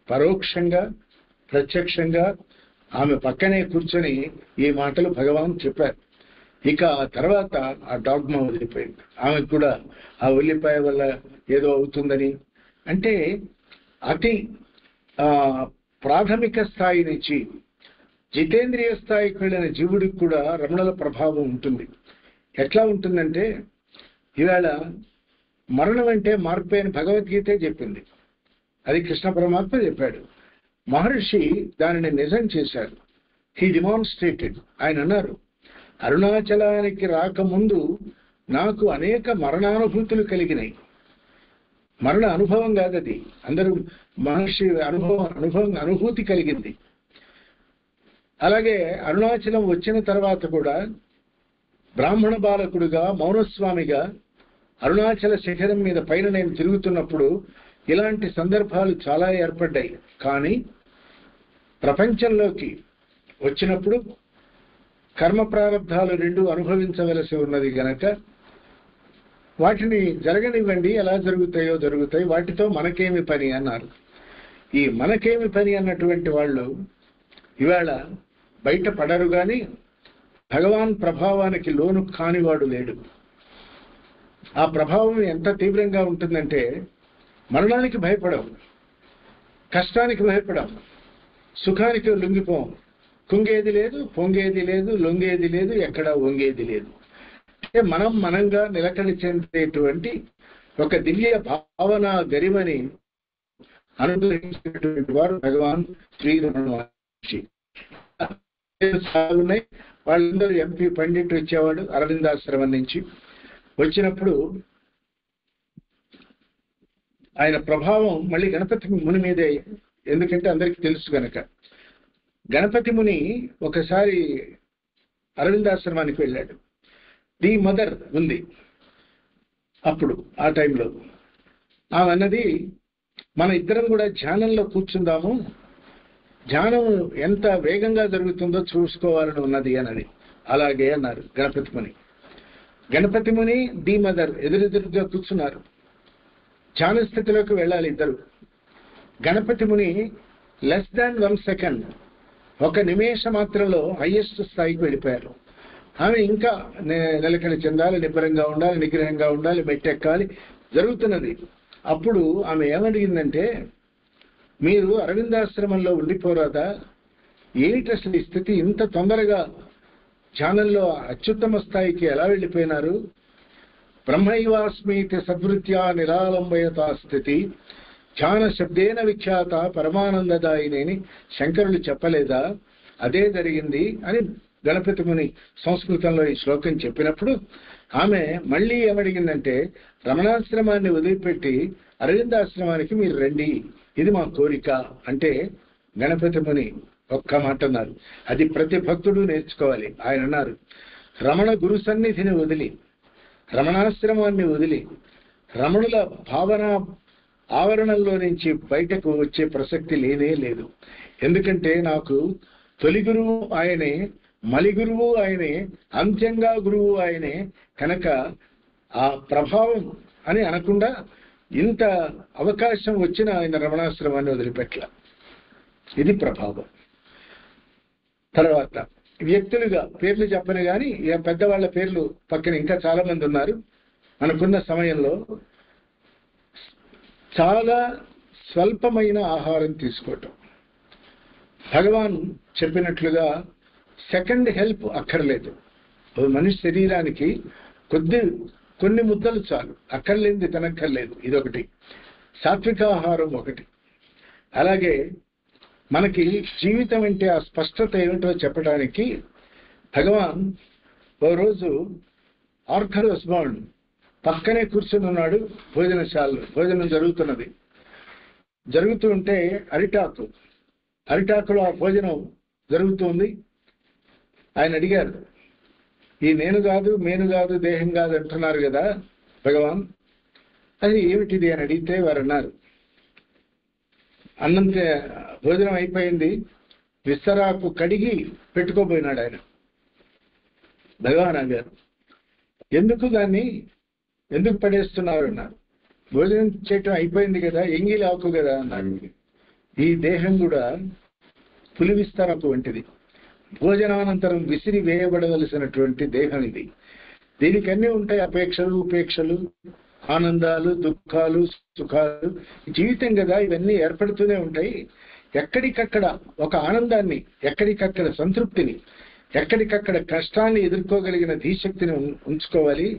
పరోక్షంగా ప్రత్యక్షంగా ఆమె పక్కనే కూర్చొని ఈ మాటలు భగవాన్ చెప్పారు. ఇక ఆ తర్వాత ఆ డాగ్మా వదిలిపోయింది. ఆమెకు కూడా ఆ ఉల్లిపాయ వల్ల ఏదో అవుతుందని, అంటే అతి ప్రాథమిక స్థాయి నుంచి జితేంద్రియ స్థాయికి వెళ్ళిన జీవుడికి కూడా రమణల ప్రభావం ఉంటుంది. ఎట్లా ఉంటుందంటే, ఇవాళ మరణం అంటే మార్పే అని భగవద్గీతే చెప్పింది, అది కృష్ణ పరమాత్మ చెప్పాడు. మహర్షి దానిని నిజం చేశారు. He demonstrated. ఆయన అన్నారు, అరుణాచలానికి రాకముందు నాకు అనేక మరణానుభూతులు కలిగినాయి. మరణ అనుభవం కాదు అది, అందరూ మహర్షి అనుభూతి కలిగింది. అలాగే అరుణాచలం వచ్చిన తర్వాత కూడా బ్రాహ్మణ బాలకుడుగా, మౌనస్వామిగా అరుణాచల శిఖరం మీద పైన నేను తిరుగుతున్నప్పుడు ఇలాంటి సందర్భాలు చాలా ఏర్పడ్డాయి. కానీ ప్రపంచంలోకి వచ్చినప్పుడు కర్మ ప్రారంధాలు రెండు అనుభవించవలసి ఉన్నది గనక వాటిని జరగనివ్వండి, ఎలా జరుగుతాయో జరుగుతాయి, వాటితో మనకేమి పని అన్నారు. ఈ మనకేమి పని అన్నటువంటి వాళ్ళు ఇవాళ బయట పడరు, కానీ భగవాన్ ప్రభావానికి లోను కానివాడు లేడు. ఆ ప్రభావం ఎంత తీవ్రంగా ఉంటుందంటే, మరణానికి భయపడం, కష్టానికి భయపడం, సుఖానికి లొంగిపోం, కుంగేది లేదు, పొంగేది లేదు, లొంగేది లేదు, ఎక్కడా వంగేది లేదు. అంటే మనంగా నిలకడ చెందేటువంటి ఒక దివ్య భావన గరిమని అనుగ్రహించినటువంటి వారు భగవాన్ శ్రీ రమణ మహర్షి. ఉన్నాయి వాళ్ళందరూ ఎంపీ పండిట్ వచ్చేవాడు అరవిందాశ్రమం నుంచి. వచ్చినప్పుడు ఆయన ప్రభావం మళ్ళీ గణపతి ముని మీదే, ఎందుకంటే అందరికీ తెలుసు గనక. గణపతి ముని ఒకసారి అరవిందాశ్రమానికి వెళ్ళాడు. ది మదర్ ఉంది అప్పుడు ఆ టైంలో. ఆమె అన్నది, మన ఇద్దరం కూడా ధ్యానంలో కూర్చుందాము, ధ్యానం ఎంత వేగంగా జరుగుతుందో చూసుకోవాలని ఉన్నది అన్నది. అలాగే అన్నారు గణపతి ముని. గణపతి ముని ది మదర్ ఎదురెదురుగా కూర్చున్నారు. ధ్యాన స్థితిలోకి వెళ్ళాలి ఇద్దరు. గణపతి ముని లెస్ దాన్ 1 సెకండ్, 1 నిమిష మాత్రంలో హైయెస్ట్ స్థాయికి వెళ్ళిపోయారు. ఆమె ఇంకా నిలకడ చెందాలి, నిబ్బరంగా ఉండాలి, నిగ్రహంగా ఉండాలి, మెట్టెక్కాలి, జరుగుతున్నది. అప్పుడు ఆమె ఏమడిగిందంటే, మీరు అరవిందాశ్రమంలో ఉండిపోరాదా? ఏమిటి అసలు ఈ స్థితి? ఇంత తొందరగా ధ్యానంలో అత్యుత్తమ స్థాయికి ఎలా వెళ్ళిపోయినారు? బ్రహ్మైవాస్మీతి సద్వృత్యా నిరాలంబయతా స్థితి ధ్యాన శబ్దేన విఖ్యాత పరమానందదాయిని శంకరులు చెప్పలేదా? అదే జరిగింది అని గణపతి ముని సంస్కృతంలో ఈ శ్లోకం చెప్పినప్పుడు ఆమె మళ్ళీ ఏమడిగిందంటే, రమణాశ్రమాన్ని వదిలిపెట్టి అరవిందాశ్రమానికి మీరు రండి, ఇది మా కోరిక అంటే గణపతి ముని ఒక్క మాట అన్నారు. అది ప్రతి భక్తుడు నేర్చుకోవాలి. ఆయన అన్నారు, రమణ గురు సన్నిధిని వదిలి, రమణాశ్రమాన్ని వదిలి, రమణుల భావన ఆవరణంలో నుంచి బయటకు వచ్చే ప్రసక్తి లేనే లేదు. ఎందుకంటే నాకు తొలి గురువు ఆయనే, మలి గురువు ఆయనే, అంత్యంగా గురువు ఆయనే కనుక ఆ ప్రభావం అని అనకుండా ఇంత అవకాశం వచ్చిన ఆయన రమణాశ్రమాన్ని వదిలిపెట్టల. ఇది ప్రభావం. తర్వాత వ్యక్తులుగా పేర్లు చెప్పను కానీ పెద్దవాళ్ళ పేర్లు పక్కన ఇంకా చాలా మంది ఉన్నారు. మనకున్న సమయంలో చాలా స్వల్పమైన ఆహారం తీసుకోవటం. భగవాన్ చెప్పినట్లుగా సెకండ్ హెల్ప్ అక్కర్లేదు. మనిషి శరీరానికి కొన్ని ముద్దలు చాలు, అక్కర్లేనిది తినక్కర్లేదు. ఇదొకటి. సాత్విక ఆహారం ఒకటి. అలాగే మనకి జీవితం అంటే ఆ స్పష్టత ఏమిటో చెప్పడానికి భగవాన్ ఓ రోజు ఆర్థరోస్ బాండ్ పక్కనే కూర్చుని ఉన్నాడు. భోజనశాలలో భోజనం జరుగుతున్నది. జరుగుతూ ఉంటే అరిటాకులో ఆ భోజనం జరుగుతుంది. ఆయన అడిగారు, ఈ నేను కాదు, మేను కాదు, దేహం కాదు అంటున్నారు కదా భగవాన్, అది ఏమిటిది అని అడిగితే వారు అన్నారు, అన్నం భోజనం అయిపోయింది, విస్తరాకు కడిగి పెట్టుకోబోయినాడు ఆయన. భగవాన్ అన్నారు, ఎందుకు పడేస్తున్నారు అన్నారు. భోజనం చేయటం అయిపోయింది కదా, ఎంగిలి ఆకు కదా అన్నారు. ఈ దేహం కూడా పులి విస్తరాకు వంటిది. భోజనానంతరం విసిరి వేయబడవలసినటువంటి దేహం ఇది. దీనికి అన్నీ ఉంటాయి, అపేక్షలు, ఉపేక్షలు, ఆనందాలు, దుఃఖాలు, సుఖాలు. జీవితం కదా, ఇవన్నీ ఏర్పడుతూనే ఉంటాయి. ఎక్కడికక్కడ ఒక ఆనందాన్ని, ఎక్కడికక్కడ సంతృప్తిని, ఎక్కడికక్కడ కష్టాన్ని ఎదుర్కోగలిగిన ధీశక్తిని ఉంచుకోవాలి.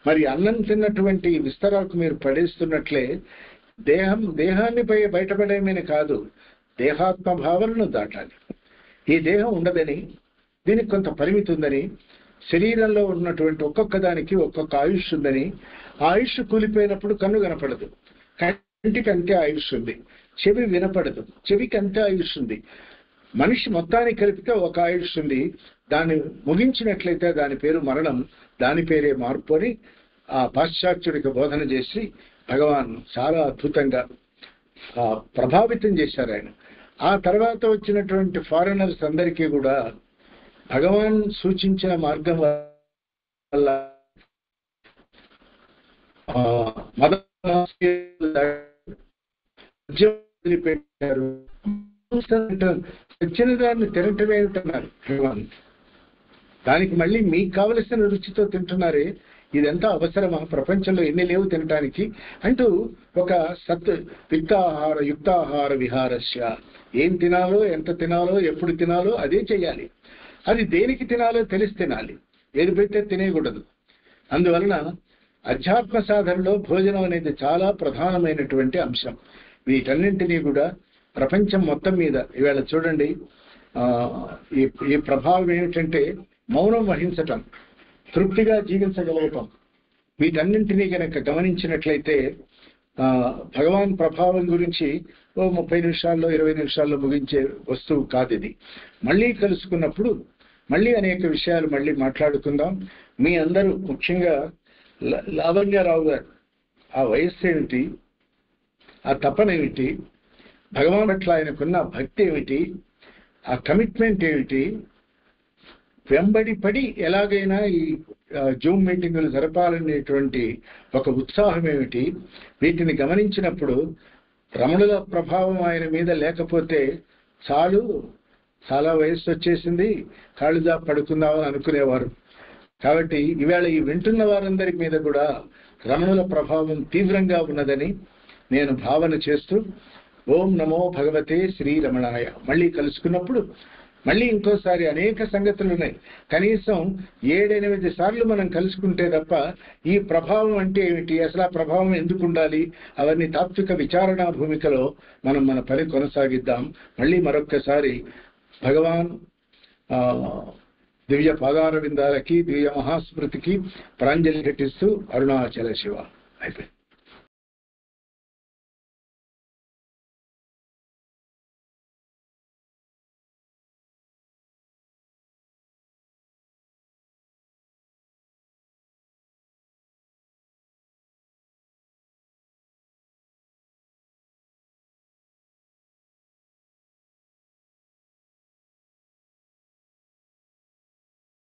మరి అన్నం తిన్నటువంటి విస్తరాకు మీరు పడేస్తున్నట్లే దేహాన్ని బయటపడేమని కాదు, దేహాత్మ భావనను దాటాలి. ఈ దేహం ఉండదని, దీనికి కొంత పరిమితి ఉందని, శరీరంలో ఉన్నటువంటి ఒక్కొక్క దానికి ఒక్కొక్క ఆయుష్ ఉందని, ఆ ఆయుష్ కూలిపోయినప్పుడు కన్ను కనపడదు, కంటికి అంతే ఆయుష్ ఉంది. చెవి వినపడదు, చెవికి అంతే ఆయుష్ ఉంది. మనిషి మొత్తానికి కలిపితే ఒక ఆయుష్ ఉంది. దాన్ని ముగించినట్లయితే దాని పేరు మరణం, దాని పేరే మార్పు అని ఆ పాశ్చాత్యుడికి బోధన చేసి భగవాన్ చాలా అద్భుతంగా ప్రభావితం చేశారు ఆయన. ఆ తర్వాత వచ్చినటువంటి ఫారినర్స్ అందరికీ కూడా భగవాన్ సూచించిన మార్గం వల్ల పెట్టారు. వచ్చిన దాన్ని తినటమే ఉంటున్నారు భగవాన్. దానికి మళ్ళీ మీకు కావలసిన రుచితో తింటున్నారే, ఇదంతా అవసరమా? ప్రపంచంలో ఎన్ని లేవు తినటానికి అంటూ ఒక యుక్తాహార విహారస్య, ఏం తినాలో, ఎంత తినాలో, ఎప్పుడు తినాలో అదే చెయ్యాలి. అది దేనికి తినాలో తెలిసి తినాలి, ఏది పెడితే తినేయకూడదు. అందువలన అధ్యాత్మ సాధనలో భోజనం అనేది చాలా ప్రధానమైనటువంటి అంశం. వీటన్నింటినీ కూడా ప్రపంచం మొత్తం మీద ఇవాళ చూడండి, ఈ ప్రభావం ఏమిటంటే మౌనం వహించటం, తృప్తిగా జీవించగలగటం. వీటన్నింటినీ కనుక గమనించినట్లయితే భగవాన్ ప్రభావం గురించి 30 నిమిషాల్లో 20 నిమిషాల్లో ముగించే వస్తువు కాదు ఇది. మళ్ళీ కలుసుకున్నప్పుడు మళ్ళీ అనేక విషయాలు మళ్ళీ మాట్లాడుకుందాం. మీ అందరూ ముఖ్యంగా లావణ్యారావు గారు ఆ వయస్సు ఏమిటి, ఆ తపన ఏమిటి, భగవాన్ పట్ల ఆయనకున్న భక్తి ఏమిటి, ఆ కమిట్మెంట్ ఏమిటి, వెంబడి పడి ఎలాగైనా ఈ జూమ్ మీటింగులు జరపాలనేటువంటి ఒక ఉత్సాహం ఏమిటి, వీటిని గమనించినప్పుడు రమణుల ప్రభావం ఆయన మీద లేకపోతే చాలా వయస్సు వచ్చేసింది, కాళ్ళుదా పడుకుందామని అనుకునేవారు. కాబట్టి ఈవేళ ఈ వింటున్న వారందరి మీద కూడా రమణుల ప్రభావం తీవ్రంగా ఉన్నదని నేను భావన చేస్తూ ఓం నమో భగవతే శ్రీరమణాయ. మళ్ళీ కలుసుకున్నప్పుడు మళ్ళీ ఇంకోసారి అనేక సంగతులు ఉన్నాయి. కనీసం 7-8 సార్లు మనం కలుసుకుంటే తప్ప ఈ ప్రభావం అంటే ఏమిటి, అసలు ఆ ప్రభావం ఎందుకు ఉండాలి, అవన్నీ తాత్విక విచారణా భూమికలో మనం మన పని కొనసాగిద్దాం. మళ్ళీ మరొక్కసారి భగవాన్ దివ్య పాదార విందాలకి, దివ్య మహాస్మృతికి ప్రాంజలి ఘటిస్తూ అరుణాచల శివ అయిపోయింది.